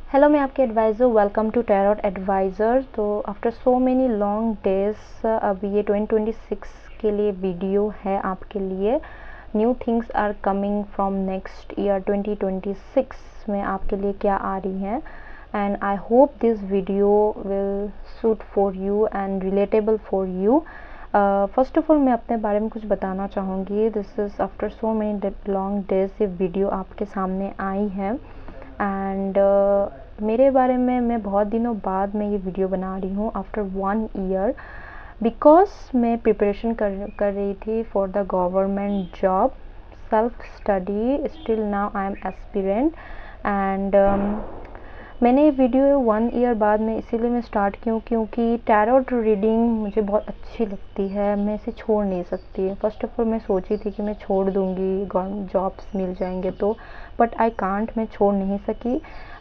Hello, मैं आपके advisor. Welcome to tarot advisor. तो after so many long days अब ये 2026 के लिए वीडियो है आपके लिए। New things are coming from next year 2026 में आपके लिए क्या आ रही हैं। And I hope this video will suit for you and relatable for you. First of all मैं अपने बारे में कुछ बताना चाहूँगी। This is after so many long days ये वीडियो आपके सामने आई है। एंड मेरे बारे में मैं बहुत दिनों बाद मैं ये वीडियो बना रही हूँ आफ्टर 1 ईयर, बिकॉज मैं प्रिपरेशन कर रही थी for the government job, self study. Still now I am aspirant. And मैंने ये वीडियो 1 ईयर बाद में इसीलिए मैं स्टार्ट क्योंकि टैरोट रीडिंग मुझे बहुत अच्छी लगती है। मैं इसे छोड़ नहीं सकती। फर्स्ट ऑफ ऑल मैं सोची थी कि मैं छोड़ दूँगी, गवर्नमेंट जॉब्स मिल जाएंगे तो, बट आई कांट, मैं छोड़ नहीं सकी।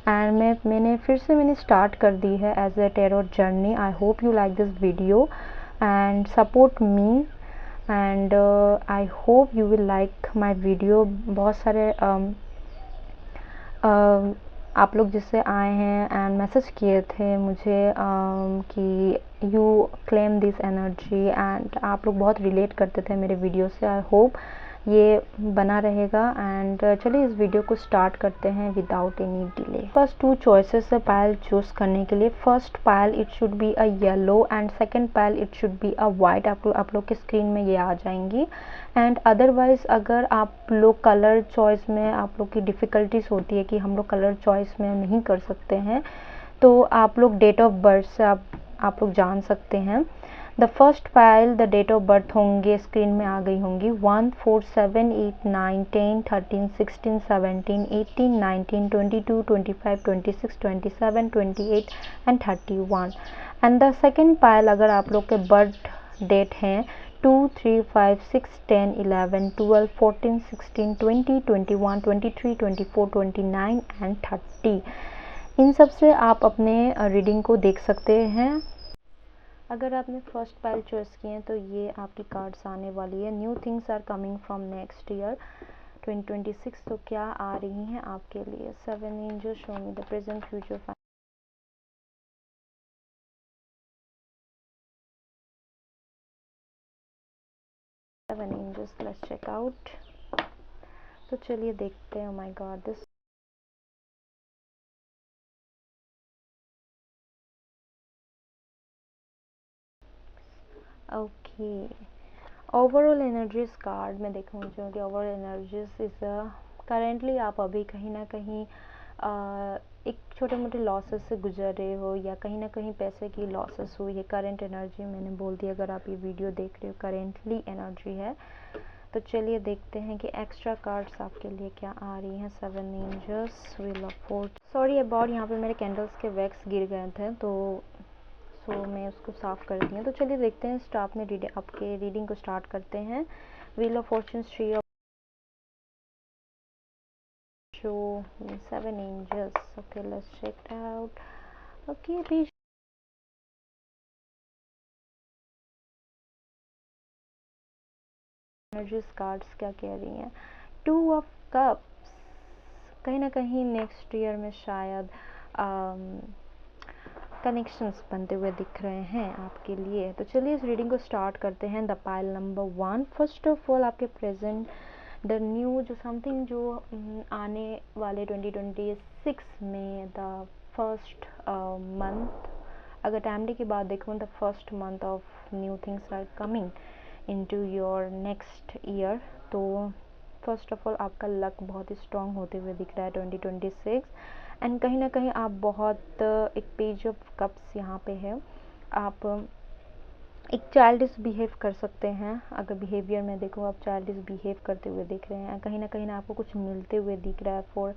एंड मैंने फिर से स्टार्ट कर दी है as a tarot journey. I hope you like this video and support me. And I hope you will like my video. बहुत सारे आप लोग जिससे आए हैं एंड मैसेज किए थे मुझे कि you claim this energy, and आप लोग बहुत रिलेट करते थे मेरे वीडियो से। आई होप ये बना रहेगा। एंड चलिए इस वीडियो को स्टार्ट करते हैं without any delay. First 2 choices है पायल चूज़ करने के लिए। First pile it should be a yellow and second Payal it should be a white. आप लोग के स्क्रीन में ये आ जाएंगी। एंड अदरवाइज़ अगर आप लोग कलर चॉइस में आप लोग की डिफ़िकल्टीज होती है कि हम लोग कलर चॉइस में नहीं कर सकते हैं, तो आप लोग डेट ऑफ बर्थ से आप लोग जान सकते हैं। The first pile the date of birth होंगे, स्क्रीन में आ गई होंगी। 1 4 7 8 9 10 13 16 17 18 19 22 25 26 27 28 and 31। And the second pile अगर आप लोग के बर्थ डेट हैं 2 3 5 6 10 11 12 14 16 20 21 23 24 29 एंड 30, इन सब से आप अपने रीडिंग को देख सकते हैं। अगर आपने फर्स्ट पाइल चॉइस किए हैं तो ये आपकी कार्ड्स आने वाली है। New things are coming from next year 2026। तो क्या आ रही हैं आपके लिए? 7 angels show me the present future. 7 angels, let's check out. तो चलिए देखते हैं। My god, this okay. Overall energies card में देखूँ जो कि ओवरऑल एनर्जीज इज करेंटली आप अभी कहीं ना कहीं एक छोटे मोटे लॉसेस से गुजर रहे हो, या कहीं ना कहीं पैसे की लॉसेस हुई है। करंट एनर्जी मैंने बोल दिया, अगर आप ये वीडियो देख रहे हो करेंटली एनर्जी है। तो चलिए देखते हैं कि एक्स्ट्रा कार्ड्स आपके लिए क्या आ रही हैं। 7 angels, wheel of fortune. Sorry about, यहाँ पे मेरे कैंडल्स के वैक्स गिर गए थे तो मैं उसको साफ़ कर दी हूँ। तो चलिए देखते हैं स्टार्ट में आपके रीडिंग को स्टार्ट करते हैं। Wheel of fortune, 3 of show, 7 angels. Okay, let's check out. Okay, अभी एनर्जीज कार्ड्स क्या कह रही हैं? 2 ऑफ कप्स, कहीं ना कहीं नेक्स्ट ईयर में शायद कनेक्शंस बनते हुए दिख रहे हैं आपके लिए। तो चलिए इस रीडिंग को स्टार्ट करते हैं। The pile number 1। First of all आपके प्रेजेंट द न्यू जो समथिंग जो आने वाले 2026 में द फर्स्ट मंथ, अगर टाइम डे की बात देखूँ, the first month of new things are coming into your next year. तो फर्स्ट ऑफ ऑल आपका लक बहुत ही स्ट्रॉन्ग होते हुए दिख रहा है 2026। एंड कहीं ना कहीं आप बहुत एक पेज ऑफ कप्स यहाँ पे है। आप एक चाइल्डिश बिहेव कर सकते हैं। अगर बिहेवियर में देखो, आप चाइल्डिश बिहेव करते हुए दिख रहे हैं। कहीं ना आपको कुछ मिलते हुए दिख रहा है for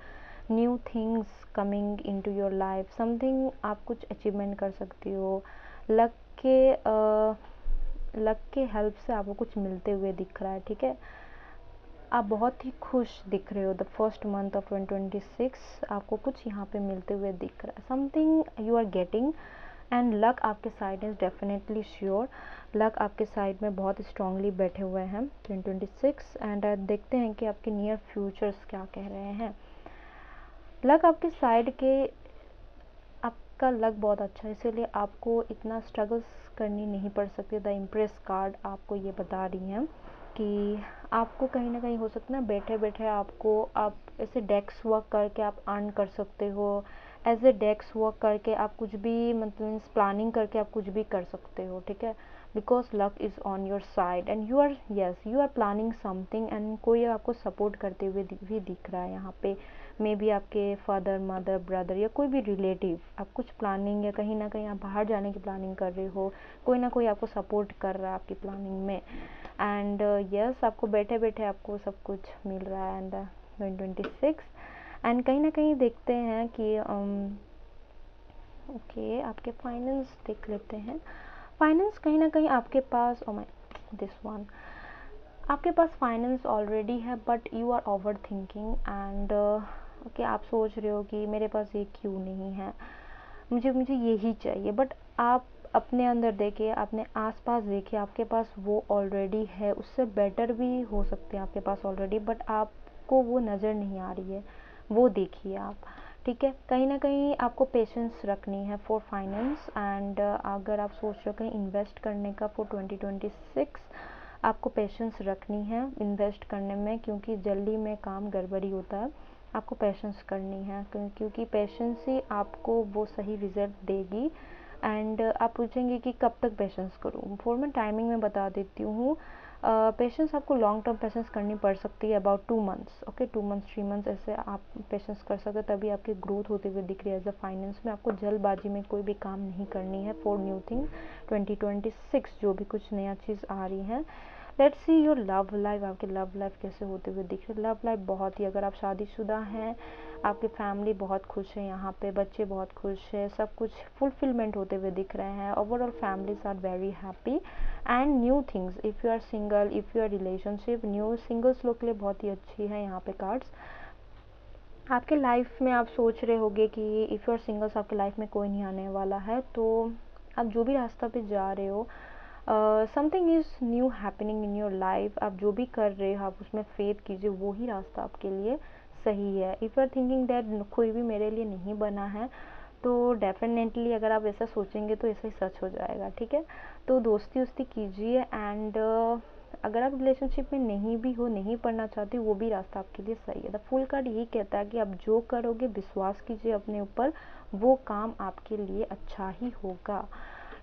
new things coming into your life. Something आप कुछ अचीवमेंट कर सकती हो। लक के हेल्प से आपको कुछ मिलते हुए दिख रहा है, ठीक है। आप बहुत ही खुश दिख रहे हो। द फर्स्ट मंथ ऑफ 2026 आपको कुछ यहाँ पे मिलते हुए दिख रहा है। Something you are getting, and luck आपके side is definitely sure. Luck आपके साइड में बहुत स्ट्रांगली बैठे हुए हैं 2026। एंड देखते हैं कि आपके नियर फ्यूचर्स क्या कह रहे हैं। लक आपके साइड के आपका लक बहुत अच्छा है, इसीलिए आपको इतना स्ट्रगल्स करनी नहीं पड़ सकती। द इम्प्रेस कार्ड आपको ये बता रही हैं कि आपको कहीं ना कहीं हो सकता है ना, बैठे बैठे आपको आप ऐसे डेस्क वर्क करके आप अर्न कर सकते हो, एज ए डेस्क वर्क करके आप कुछ भी मतलब प्लानिंग करके आप कुछ भी कर सकते हो, ठीक है। Because luck is on your side and you are planning something and कोई आपको सपोर्ट करते हुए भी दिख रहा है यहाँ पे। मे बी आपके फादर मदर ब्रदर या कोई भी रिलेटिव आप कुछ प्लानिंग या कहीं ना कहीं आप बाहर जाने की प्लानिंग कर रहे हो, कोई ना कोई आपको सपोर्ट कर रहा है आपकी प्लानिंग में। एंड यस आपको बैठे बैठे आपको सब कुछ मिल रहा है एंड 2026। एंड कहीं ना कहीं देखते हैं कि ओके आपके फाइनेंस देख लेते हैं। फाइनेंस कहीं ना कहीं आपके पास दिस वन आपके पास फाइनेंस ऑलरेडी है, but you are over thinking and okay आप सोच रहे हो कि मेरे पास ये क्यों नहीं है, मुझे यही चाहिए। बट आप अपने अंदर देखिए, अपने आसपास देखिए, आपके पास वो ऑलरेडी है, उससे बेटर भी हो सकते हैं आपके पास ऑलरेडी, बट आपको वो नज़र नहीं आ रही है, वो देखिए आप, ठीक है। कहीं ना कहीं आपको पेशेंस रखनी है फॉर फाइनेंस एंड अगर आप सोच रहे हो कहीं इन्वेस्ट करने का फॉर 2026, आपको पेशेंस रखनी है इन्वेस्ट करने में, क्योंकि जल्दी में काम गड़बड़ी होता है। आपको पेशेंस करनी है क्योंकि पेशेंस ही आपको वो सही रिजल्ट देगी। एंड आप पूछेंगे कि कब तक पेशेंस करूँ, फॉर मैं टाइमिंग में बता देती हूँ। पेशेंस आपको लॉन्ग टर्म पेशेंस करनी पड़ सकती है, about 2 months, okay 2 months 3 months ऐसे आप पेशेंस कर सकते, तभी आपकी ग्रोथ होते हुए दिख रही है एज अ फाइनेंस में। आपको जल्दबाजी में कोई भी काम नहीं करनी है फॉर न्यू थिंग 2026, जो भी कुछ नया चीज़ आ रही है। Let's see your love life, आपकी लव लाइफ कैसे होते हुए दिख रही है। लव लाइफ बहुत ही, अगर आप शादीशुदा हैं, आपकी फैमिली बहुत खुश है, यहाँ पे बच्चे बहुत खुश है, सब कुछ फुलफिलमेंट होते हुए दिख रहे हैं। Overall families are very happy and new things, if you are single, if you are relationship, new singles लोग के लिए बहुत ही अच्छी है यहाँ पे कार्ड्स। आपके लाइफ में आप सोच रहे होंगे कि इफ़ यू आर सिंगल्स आपके लाइफ में कोई नहीं आने वाला है, तो आप जो भी रास्ता पे जा रहे हो, something is new happening in your life. आप जो भी कर रहे हो आप उसमें फेथ कीजिए, वो ही रास्ता आपके लिए सही है। If you are thinking that कोई भी मेरे लिए नहीं बना है, तो डेफिनेटली अगर आप ऐसा सोचेंगे तो ऐसा ही सच हो जाएगा, ठीक है। तो दोस्ती वोस्ती कीजिए एंड अगर आप रिलेशनशिप में नहीं भी हो, नहीं पढ़ना चाहते, वो भी रास्ता आपके लिए सही है। द फुल कार्ड यही कहता है कि आप जो करोगे विश्वास कीजिए अपने ऊपर, वो काम आपके लिए अच्छा ही होगा।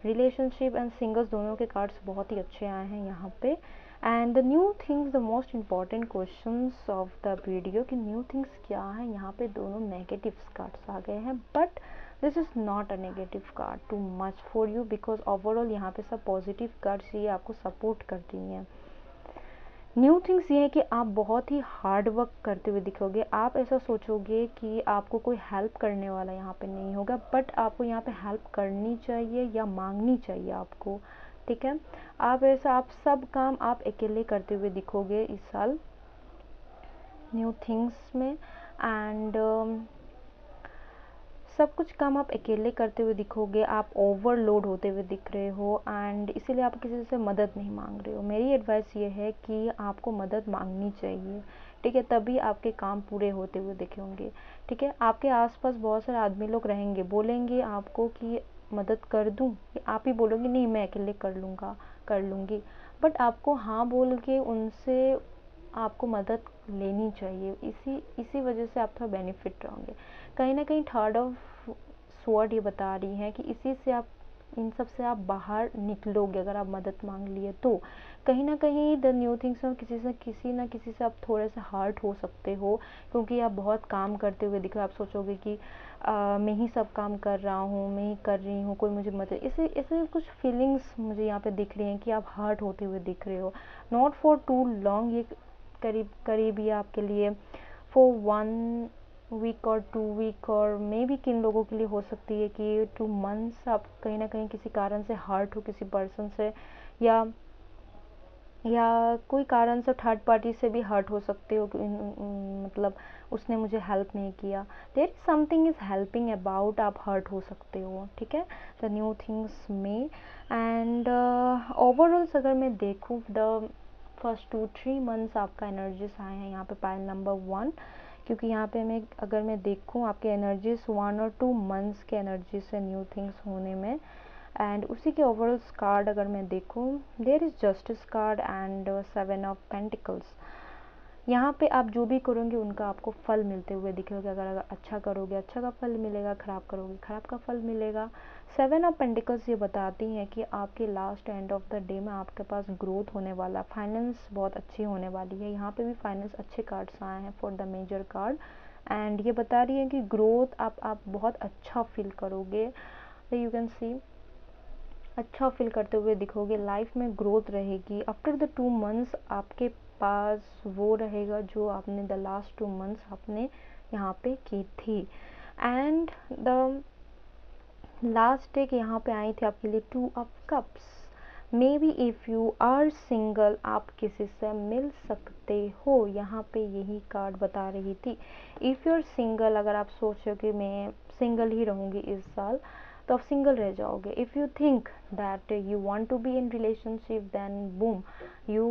रिलेशनशिप एंड सिंगल्स दोनों के कार्ड्स बहुत ही अच्छे आए हैं यहाँ पे। And the new things, the most important questions of the video कि न्यू थिंग्स क्या है। यहाँ पे दोनों नेगेटिव कार्ड्स आ गए हैं, but this is not a negative card too much for you, because overall यहाँ पे सब पॉजिटिव कार्ड्स ये आपको सपोर्ट कर रही हैं। न्यू थिंग्स ये है कि आप बहुत ही हार्ड वर्क करते हुए दिखोगे। आप ऐसा सोचोगे कि आपको कोई हेल्प करने वाला यहाँ पे नहीं होगा, बट आपको यहाँ पे हेल्प करनी चाहिए या मांगनी चाहिए आपको, ठीक है। आप सब काम आप अकेले करते हुए दिखोगे इस साल न्यू थिंग्स में। एंड सब कुछ काम आप अकेले करते हुए दिखोगे, आप ओवरलोड होते हुए दिख रहे हो एंड इसीलिए आप किसी से मदद नहीं मांग रहे हो। मेरी एडवाइस ये है कि आपको मदद मांगनी चाहिए, ठीक है, तभी आपके काम पूरे होते हुए दिखे होंगे, ठीक है। आपके आसपास बहुत सारे आदमी लोग रहेंगे, बोलेंगे आपको कि मदद कर दूं, आप ही बोलोगे नहीं मैं अकेले कर लूँगा कर लूँगी, बट आपको हाँ बोल के उनसे आपको मदद लेनी चाहिए। इसी वजह से आप थोड़ा बेनिफिट रहोगे। कहीं ना कहीं थर्ड ऑफ स्वॉर्ड ये बता रही है कि इसी से आप इन सब से आप बाहर निकलोगे अगर आप मदद मांग लिए तो। कहीं ना कहीं द न्यू थिंग्स में किसी ना किसी से आप थोड़े से हर्ट हो सकते हो, क्योंकि आप बहुत काम करते हुए दिख रहे हो। आप सोचोगे कि मैं ही सब काम कर रहा हूँ, मैं ही कर रही हूँ, कोई मुझे मदद, ऐसे कुछ फीलिंग्स मुझे यहाँ पे दिख रही हैं कि आप हर्ट होते हुए दिख रहे हो। नॉट फॉर टू लॉन्ग, ये करीब ही आपके लिए फॉर 1 वीक और 2 वीक, और मे भी किन लोगों के लिए हो सकती है कि 2 मंथ्स आप कहीं ना कहीं किसी कारण से हर्ट हो किसी पर्सन से, या कोई कारण से थर्ड पार्टी से भी हर्ट हो सकते हो मतलब उसने मुझे हेल्प नहीं किया, there something is helping about, आप हर्ट हो सकते हो, ठीक है, द न्यू थिंग्स में। एंड ओवरऑल्स अगर मैं देखूँ द फर्स्ट 2-3 मंथ्स आपका एनर्जीज आए हैं यहाँ पे पाइल नंबर 1 क्योंकि यहाँ पे अगर मैं देखूँ आपके एनर्जीज 1 और 2 मंथ्स के एनर्जी से न्यू थिंग्स होने में। एंड उसी के ओवरऑल कार्ड अगर मैं देखूँ, there is justice card and 7 of pentacles. यहाँ पे आप जो भी करोगे उनका आपको फल मिलते हुए दिखेगा। अगर अच्छा करोगे अच्छा का फल मिलेगा, ख़राब करोगे ख़राब का फल मिलेगा। 7 ऑफ पेंटिकल्स ये बताती हैं कि आपके last end of the day में आपके पास ग्रोथ होने वाला, फाइनेंस बहुत अच्छी होने वाली है। यहाँ पे भी फाइनेंस अच्छे कार्ड्स आए हैं फॉर द मेजर कार्ड। एंड ये बता रही है कि ग्रोथ आप बहुत अच्छा फील करोगे। यू कैन सी अच्छा फील करते हुए दिखोगे, लाइफ में ग्रोथ रहेगी। आफ्टर द 2 मंथ्स आपके पास वो रहेगा जो आपने द लास्ट 2 मंथ्स आपने यहाँ पे की थी। एंड द लास्ट एक यहाँ पे आई थी आपके लिए 2 of cups. Maybe if you are single, आप किसी से मिल सकते हो, यहाँ पे यही कार्ड बता रही थी। इफ़ यू आर सिंगल, अगर आप सोचो कि मैं सिंगल ही रहूँगी इस साल, तो आप सिंगल रह जाओगे। If you think that you want to be in relationship, then boom, you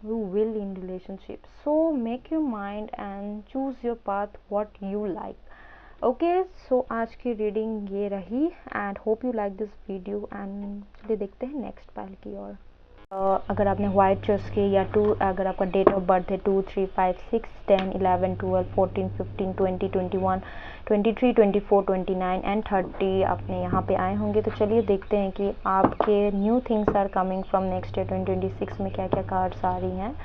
will in relationship. So make your mind and choose your path what you like. Okay, so आज की reading ये रही and hope you like this video. And चलिए देखते हैं next pile की ओर। अगर आपने वाइट चूज़ की या अगर आपका डेट ऑफ बर्थ है 2, 3, 5, 6, 10, 11, 12, 14, 15, 20, 21, 23, 24, 29 एंड 30 आपने यहाँ पे आए होंगे। तो चलिए देखते हैं कि आपके new things are coming from next year 2026 में क्या क्या कार्ड्स आ रही हैं।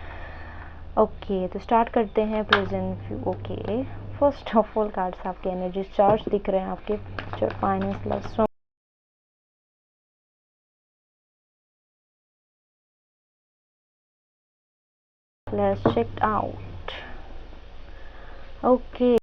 ओके, तो स्टार्ट करते हैं present. Okay, first of all cards आपके एनर्जी चार्ज दिख रहे हैं आपके future finance love. Let's check it out. Okay.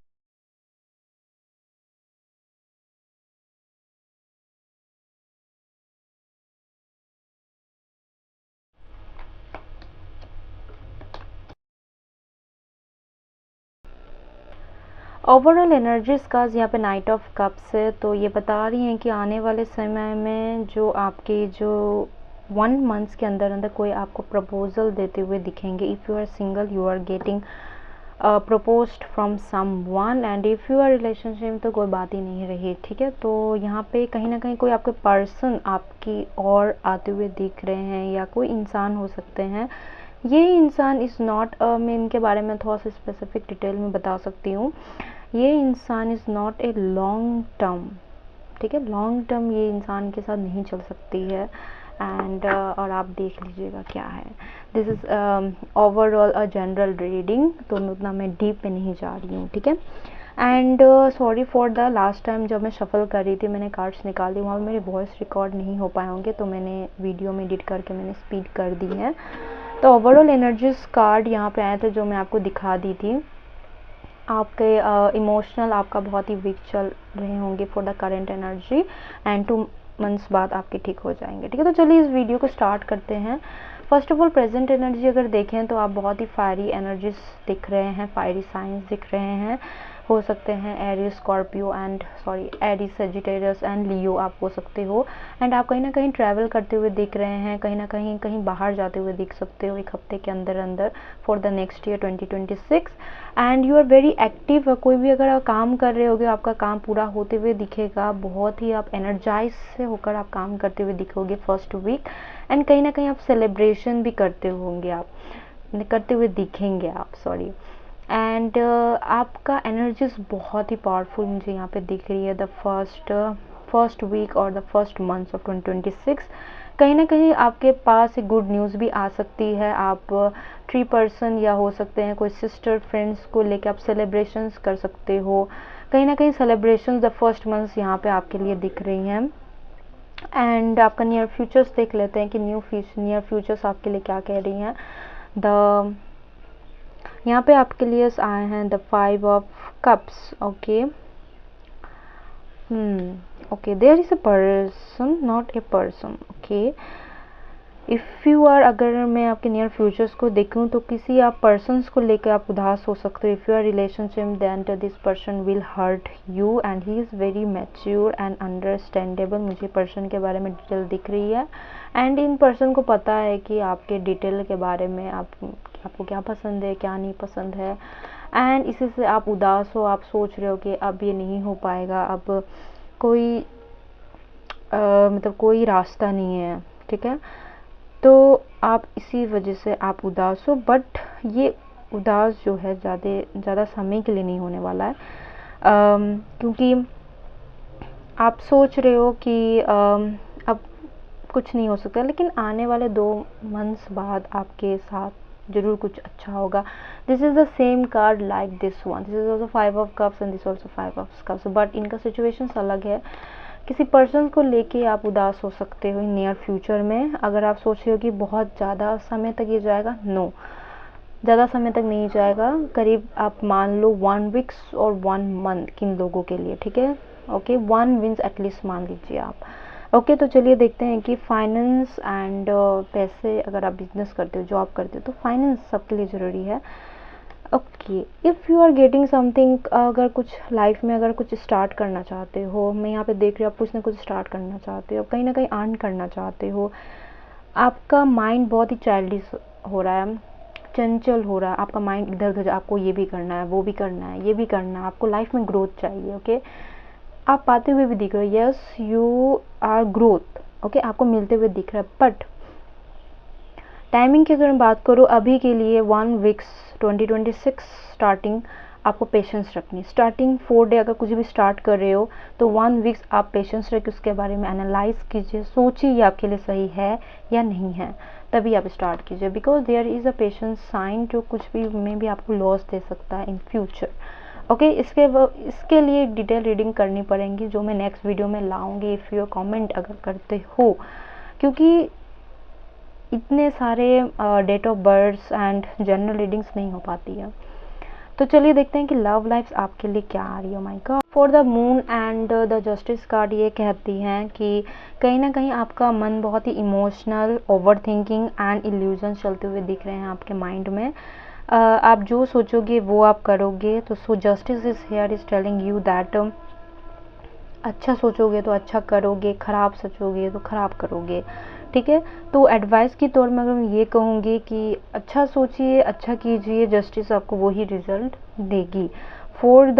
Overall energies का यहाँ पे नाइट ऑफ कप्स है। तो ये बता रही हैं कि आने वाले समय में जो आपके जो 1 मंथ्स के अंदर अंदर कोई आपको प्रपोजल देते हुए दिखेंगे। If you are single, you are getting proposed from someone, and if you are relationship तो कोई बात ही नहीं रही, ठीक है। तो यहाँ पे कहीं ना कहीं कोई आपके पर्सन आपकी और आते हुए दिख रहे हैं, या कोई इंसान हो सकते हैं। ये इंसान इज़ नॉट, मैं इनके बारे में थोड़ा सा स्पेसिफिक डिटेल में बता सकती हूँ। ये इंसान is not a long term, ठीक है। लॉन्ग टर्म ये इंसान के साथ नहीं चल सकती है। एंड और आप देख लीजिएगा क्या है। This is overall a general reading, तो उतना मैं डीप में नहीं जा रही हूँ, ठीक है। And sorry for the last time जब मैं शफल कर रही थी, मैंने कार्ड्स निकाली, वहाँ पर मेरे वॉइस रिकॉर्ड नहीं हो पाए होंगे, तो मैंने वीडियो में एडिट करके मैंने स्पीड कर दी है। तो ओवरऑल एनर्जीज कार्ड यहाँ पे आए थे जो मैं आपको दिखा दी थी। आपके इमोशनल आपका बहुत ही वीक चल रहे होंगे for the current energy, and 2 months बाद आपके ठीक हो जाएंगे, ठीक है। तो चलिए इस वीडियो को स्टार्ट करते हैं। First of all present energy अगर देखें तो आप बहुत ही फायरी एनर्जीज दिख रहे हैं, फायरी साइंस दिख रहे हैं। हो सकते हैं Aries, Scorpio and Aries, Sagittarius and Leo आप हो सकते हो। एंड आप कहीं ना कहीं ट्रैवल करते हुए दिख रहे हैं, कहीं ना कहीं बाहर जाते हुए दिख सकते हो 1 हफ्ते के अंदर अंदर for the next year 2026। And you are very active. कोई भी अगर आप काम कर रहे होगे, आपका काम पूरा होते हुए दिखेगा। बहुत ही आप एनर्जाइज से होकर आप काम करते हुए दिखोगे फर्स्ट वीक। एंड कहीं ना कहीं आप सेलिब्रेशन भी करते होंगे, आप करते हुए दिखेंगे आप, सॉरी। एंड आपका एनर्जीज बहुत ही पावरफुल मुझे यहाँ पे दिख रही है द फर्स्ट वीक और द फर्स्ट मंथ ऑफ 2026। कहीं ना कहीं आपके पास एक गुड न्यूज़ भी आ सकती है। आप 3 पर्सन या हो सकते हैं कोई सिस्टर फ्रेंड्स को लेके आप सेलिब्रेशंस कर सकते हो। कहीं ना कहीं सेलिब्रेशंस द फर्स्ट मंथ यहाँ पे आपके लिए दिख रही हैं। एंड आपका नियर फ्यूचर्स देख लेते हैं कि नियर फ्यूचर्स आपके लिए क्या कह रही हैं। द यहाँ पे आपके लिए आए हैं the 5 of cups. Okay, okay, there is a person, not a person. Okay, if you are, अगर मैं आपके नियर फ्यूचर्स को देखूं तो किसी आप पर्सन्स को लेकर आप उदास हो सकते हो। If you are relationship, then this person will hurt you and he is very mature and understandable. मुझे पर्सन के बारे में डिटेल दिख रही है। एंड इन पर्सन को पता है कि आपके डिटेल के बारे में आपको क्या पसंद है, क्या नहीं पसंद है। एंड इसी से आप उदास हो, आप सोच रहे हो कि अब ये नहीं हो पाएगा, अब कोई मतलब कोई रास्ता नहीं है, ठीक है। तो आप इसी वजह से आप उदास हो, बट ये उदास जो है ज़्यादा समय के लिए नहीं होने वाला है, क्योंकि आप सोच रहे हो कि अब कुछ नहीं हो सकता, लेकिन आने वाले 2 मंथ्स बाद आपके साथ ज़रूर कुछ अच्छा होगा। This is the same card like this one, this is also 5 of cups and this also 5 of cups, but इनका सिचुएशन अलग है। किसी पर्सन को लेके आप उदास हो सकते हो नियर फ्यूचर में। अगर आप सोच रहे हो कि बहुत ज़्यादा समय तक ये जाएगा, नो, ज़्यादा समय तक नहीं जाएगा, करीब आप मान लो 1 वीक्स और 1 मंथ किन लोगों के लिए, ठीक है। ओके, 1 वीक्स एटलीस्ट मान लीजिए आप। ओके, तो चलिए देखते हैं कि फाइनेंस एंड पैसे, अगर आप बिजनेस करते हो, जॉब करते हो, तो फाइनेंस सबके लिए ज़रूरी है। Okay, if you are getting something, अगर कुछ लाइफ में अगर कुछ स्टार्ट करना चाहते हो, मैं यहाँ पे देख रही हूँ आप कुछ ना कुछ स्टार्ट करना चाहते हो, कहीं ना कहीं अर्न करना चाहते हो, आपका माइंड बहुत ही चाइल्डिश हो रहा है, चंचल हो रहा है, आपका माइंड इधर उधर, आपको ये भी करना है, वो भी करना है, ये भी करना है, आपको लाइफ में ग्रोथ चाहिए। ओके, आप पाते हुए भी दिख रहे हो, yes you are growth, okay, आपको मिलते हुए दिख रहा है। बट टाइमिंग की अगर मैं बात करूँ, अभी के लिए 1 वीक्स 2026 स्टार्टिंग आपको पेशेंस रखनी है। स्टार्टिंग 4 डे अगर कुछ भी स्टार्ट कर रहे हो तो 1 वीक्स आप पेशेंस रख के उसके बारे में एनालाइज कीजिए, सोचिए ये आपके लिए सही है या नहीं है, तभी आप स्टार्ट कीजिए। Because there is a patience sign जो कुछ भी में भी आपको लॉस दे सकता है इन फ्यूचर। ओके, इसके लिए डिटेल रीडिंग करनी पड़ेगी, जो मैं नेक्स्ट वीडियो में लाऊंगी इफ़ यू कमेंट अगर करते हो, क्योंकि इतने सारे date of birth and general readings नहीं हो पाती है। तो चलिए देखते हैं कि लव लाइफ आपके लिए क्या आ रही है। My God, for the moon and the justice card ये कहती हैं कि कहीं ना कहीं आपका मन बहुत ही emotional, over thinking and illusion चलते हुए दिख रहे हैं आपके माइंड में। आप जो सोचोगे वो आप करोगे, तो so justice is here is telling you that अच्छा सोचोगे तो अच्छा करोगे, खराब सोचोगे तो खराब करोगे, ठीक है। तो एडवाइस के तौर में अगर मैं ये कहूँगी कि अच्छा सोचिए, अच्छा कीजिए, जस्टिस आपको वही रिजल्ट देगी। फॉर द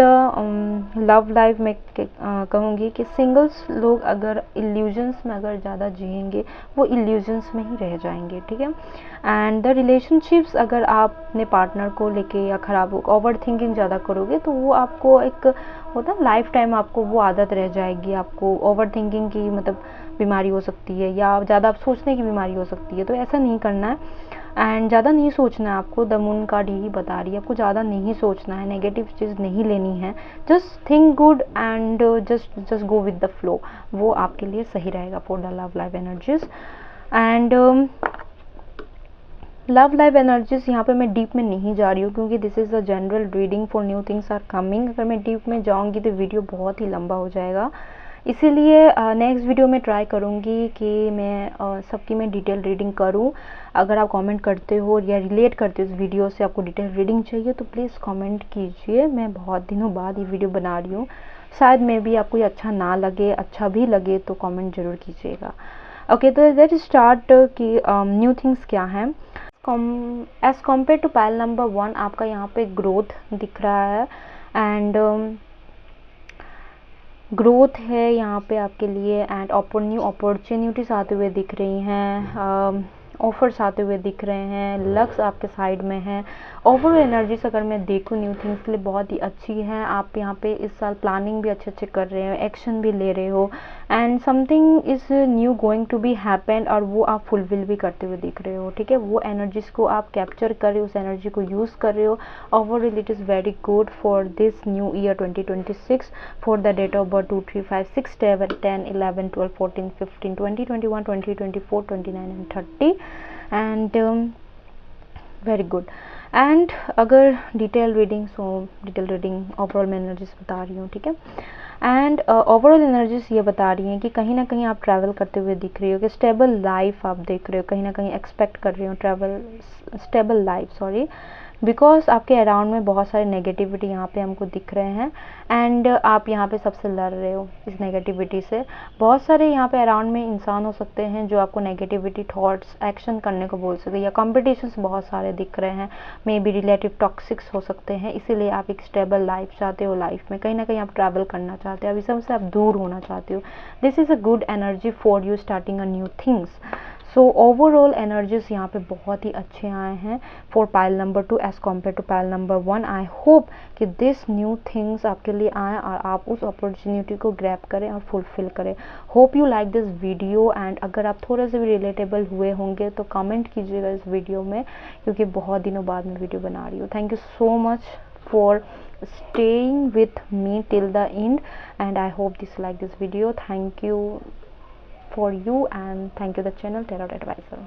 लव लाइफ में कहूँगी कि सिंगल्स लोग अगर इल्यूजन्स में अगर ज़्यादा जिएंगे, वो इल्यूजन्स में ही रह जाएंगे, ठीक है। एंड द रिलेशनशिप्स, अगर आप अपने पार्टनर को लेके या खराब ओवर थिंकिंग ज़्यादा करोगे तो वो आपको एक होता है लाइफ टाइम, आपको वो आदत रह जाएगी, आपको ओवर थिंकिंग की मतलब बीमारी हो सकती है, या ज़्यादा आप सोचने की बीमारी हो सकती है। तो ऐसा नहीं करना है एंड ज़्यादा नहीं सोचना है आपको। द मून कार्ड यही बता रही है, आपको ज़्यादा नहीं सोचना है, नेगेटिव चीज़ नहीं लेनी है, just think good and just go with the flow, वो आपके लिए सही रहेगा for the love life energies. And love life energies यहाँ पे मैं डीप में नहीं जा रही हूँ, क्योंकि this is a general reading for new things are coming. अगर मैं डीप में जाऊँगी तो वीडियो बहुत ही लंबा हो जाएगा, इसीलिए नेक्स्ट वीडियो में ट्राई करूँगी कि मैं सबकी मैं डिटेल रीडिंग करूँ। अगर आप कमेंट करते हो या रिलेट करते हो इस वीडियो से, आपको डिटेल रीडिंग चाहिए, तो प्लीज़ कमेंट कीजिए। मैं बहुत दिनों बाद ये वीडियो बना रही हूँ, शायद मे भी आपको ये अच्छा ना लगे, अच्छा भी लगे तो कमेंट ज़रूर कीजिएगा। ओके, तो लेट्स स्टार्ट कि न्यू थिंग्स क्या हैं। As compare to pile number 1 आपका यहाँ पे ग्रोथ दिख रहा है एंड ग्रोथ है यहाँ पे आपके लिए एंड न्यू अपॉर्चुनिटीज आते हुए दिख रही हैं, ऑफर्स आते हुए दिख रहे हैं, लक्स आपके साइड में है। ओवरऑल एनर्जीज अगर मैं देखूँ न्यू थिंग्स के लिए बहुत ही अच्छी है। आप यहाँ पे इस साल प्लानिंग भी अच्छे कर रहे हो, एक्शन भी ले रहे हो and something is new going to be happen, और वो आप फुलफिल भी करते हुए दिख रहे हो, ठीक है। वो एनर्जीज को आप कैप्चर कर रहे हो, उस एनर्जी को यूज़ कर रहे हो। Overall it is very good for this new year 2026 for the date of birth 2, 3, 5, 6, 7, 10, 11, 12, 14, 15, 20, 21, 22, 24, 29 and 30 and very good. And अगर detail reading, so detail reading overall मैं एनर्जीज बता रही हूँ, ठीक है। एंड ओवरऑल एनर्जीज ये बता रही हैं कि कहीं ना कहीं आप ट्रैवल करते हुए दिख रही हो, कि स्टेबल लाइफ आप देख रहे हो, कहीं ना कहीं एक्सपेक्ट कर रहे हो travel stable life, sorry because आपके अराउंड में बहुत सारे नेगेटिविटी यहाँ पे हमको दिख रहे हैं एंड आप यहाँ पे सबसे लड़ रहे हो इस नेगेटिविटी से। बहुत सारे यहाँ पे अराउंड में इंसान हो सकते हैं जो आपको नेगेटिविटी थॉट्स एक्शन करने को बोल सकते हैं, या कॉम्पिटिशन्स बहुत सारे दिख रहे हैं, मे बी रिलेटिव टॉक्सिक्स हो सकते हैं। इसीलिए आप एक स्टेबल लाइफ चाहते हो, लाइफ में कहीं ना कहीं आप ट्रैवल करना चाहते हो, अभी सबसे आप दूर होना चाहते हो। This is a good energy for you starting a new things. So overall energies यहाँ पे बहुत ही अच्छे आए हैं for pile number 2 as compare to pile number 1। I hope कि दिस न्यू थिंग्स आपके लिए आए और आप उस अपॉर्चुनिटी को ग्रैब करें और फुलफिल करें। Hope you like this video and अगर आप थोड़े से भी रिलेटेबल हुए होंगे तो कमेंट कीजिएगा इस वीडियो में, क्योंकि बहुत दिनों बाद मैं वीडियो बना रही हूँ। Thank you so much for staying with me till the end, and I hope this like this video. Thank you for you, and thank you the channel Tarot Advisor.